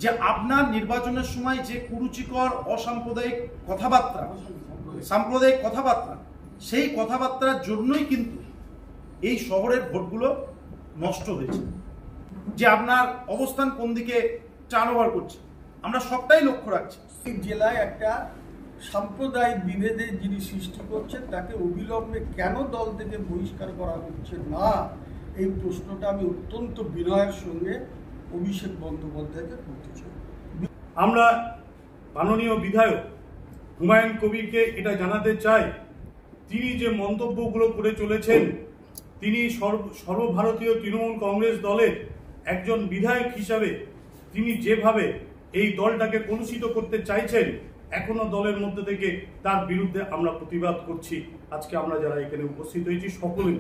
যে আপনার নির্বাচনের সময় যে কুরুচিকর অসাম্প্রদায়িক কথাবার্তা সেই কথাবার্তার জন্যই কিন্তু এই শহরের ভোটগুলো নষ্ট হয়েছে। যে আপনার অবস্থান কোন দিকে টার্ন ওভার করছে আমরা সবটাই লক্ষ্য রাখছি। এই জেলায় একটা সাম্প্রদায়িক বিভেদের যিনি সৃষ্টি করছেন তাকে অবিলম্বে কেন দল থেকে বহিষ্কার করা হচ্ছে না, এই প্রশ্নটা আমি অত্যন্ত বিনয়ের সঙ্গে অভিষেক বন্দ্যোপাধ্যায়কে করতে চাই। আমরা মাননীয় বিধায়ক হুমায়ুন কবিরকে এটা জানাতে চাই, তিনি যে মন্তব্যগুলো করে চলেছেন, তিনি সর্বভারতীয় তৃণমূল কংগ্রেস দলের একজন বিধায়ক হিসাবে তিনি যেভাবে এই দলটাকে কলুষিত করতে চাইছেন, এখনো দলের মধ্যে থেকে তার বিরুদ্ধে আমরা প্রতিবাদ করছি। আজকে আমরা যারা এখানে উপস্থিত হয়েছি সকলেই।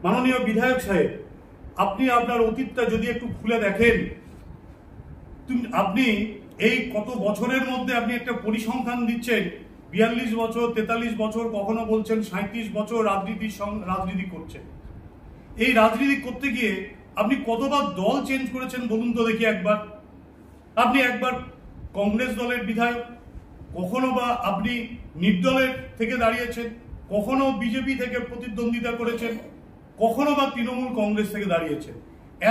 মাননীয় বিধায়ক সাহেব, আপনি আপনার অতীতটা যদি একটু খুলে দেখেন, আপনি এই কত বছরের মধ্যে আপনি একটা পরিসংখ্যান দিচ্ছেন, 42 বছর, 43 বছর, কখনো বলছেন 37 বছর রাজনীতি করছেন। এই রাজনীতি করতে গিয়ে আপনি কতবার দল চেঞ্জ করেছেন বলুন তো দেখি একবার। আপনি একবার কংগ্রেস দলের বিধায়ক, কখনো বা আপনি নির্দলের থেকে দাঁড়িয়েছেন, কখনো বিজেপি থেকে প্রতিদ্বন্দ্বিতা করেছেন, কখনো বা তৃণমূল কংগ্রেস থেকে দাঁড়িয়েছেন।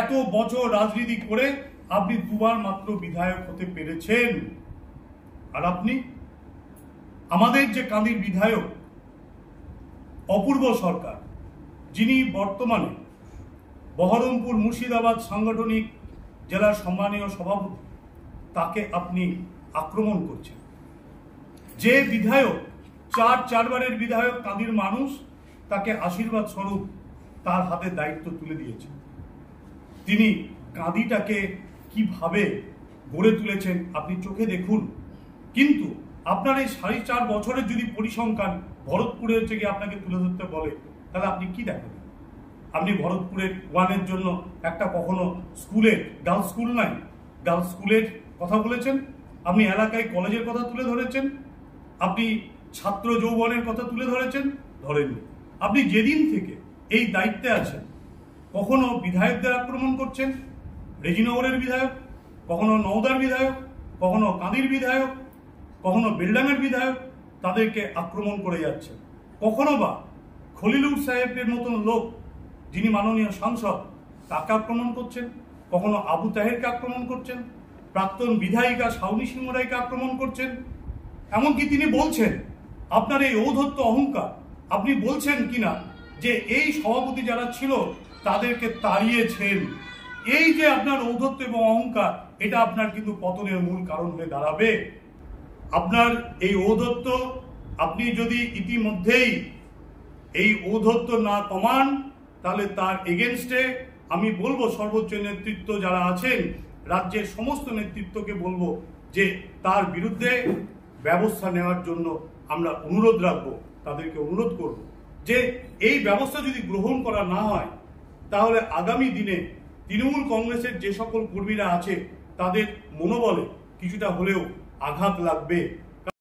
এত বছর রাজনীতি করে আপনি দুবার মাত্র বিধায়ক হতে পেরেছেন। আর আপনি আমাদের যে কাঁদির বিধায়ক অপূর্ব সরকার, যিনি বর্তমানে বহরমপুর মুর্শিদাবাদ সাংগঠনিক জেলার সম্মানীয় সভাপতি, তাকে আপনি আক্রমণ করছেন। যে বিধায়ক চারবারের বিধায়ক কাঁদির মানুষ তাকে আশীর্বাদ স্বরূপ তার হাতে দায়িত্ব তুলে দিয়েছে, তিনি কাঁদিটাকে কিভাবে গড়ে তুলেছেন আপনি চোখে দেখুন। কিন্তু আপনার এই 4.5 বছরের যদি পরিসংখ্যান ভরতপুরে হচ্ছে গিয়ে আপনাকে তুলে ধরতে বলে, তাহলে আপনি কি দেখেন? আপনি ভরতপুরের 1-এর জন্য একটা কখনো স্কুলের, গার্লস স্কুল নাই, গার্লস স্কুলের কথা বলেছেন, আপনি এলাকায় কলেজের কথা তুলে ধরেছেন, আপনি ছাত্র যৌবনের কথা তুলে ধরেননি। আপনি যেদিন থেকে এই দায়িত্বে আছেন, কখনো বিধায়কদের আক্রমণ করছেন, রেজিনগরের বিধায়ক, কখনো নওদার বিধায়ক, কখনো কাঁদির বিধায়ক, কখনো বেলডাঙ্গার বিধায়ক, তাদেরকে আক্রমণ করে যাচ্ছেন। কখনো বা খলিলুর সাহেবের মতন লোক, যিনি মাননীয় সাংসদ, তাকে আক্রমণ করছেন, কখনো আবু তাহেরকে আক্রমণ করছেন, প্রাক্তন বিধায়িকা শাওনি সিংহ রায়কে আক্রমণ করছেন। এমনকি তিনি বলছেন, আপনার এই ঔদ্ধত্য অহংকার, আপনি বলছেন কিনা যে এই সভাপতি যারা ছিল তাদেরকে তাড়িয়েছেন। এই যে আপনার ঔদ্ধত্য এবং অহংকার, এটা আপনার কিন্তু পতনের মূল কারণ হয়ে দাঁড়াবে। আপনার এই ঔদ্ধত্য, আপনি যদি ইতিমধ্যেই এই ঔদ্ধত্য না কমান, তাহলে তার এগেনস্টে আমি বলবো সর্বোচ্চ নেতৃত্ব যারা আছেন, রাজ্যের সমস্ত নেতৃত্বকে বলবো যে তার বিরুদ্ধে ব্যবস্থা নেওয়ার জন্য আমরা অনুরোধ রাখবো, তাদেরকে অনুরোধ করব যে এই ব্যবস্থা যদি গ্রহণ করা না হয়, তাহলে আগামী দিনে তৃণমূল কংগ্রেসের যে সকল কর্মীরা আছে তাদের মনোবলে কিছুটা হলেও আঘাত লাগবে।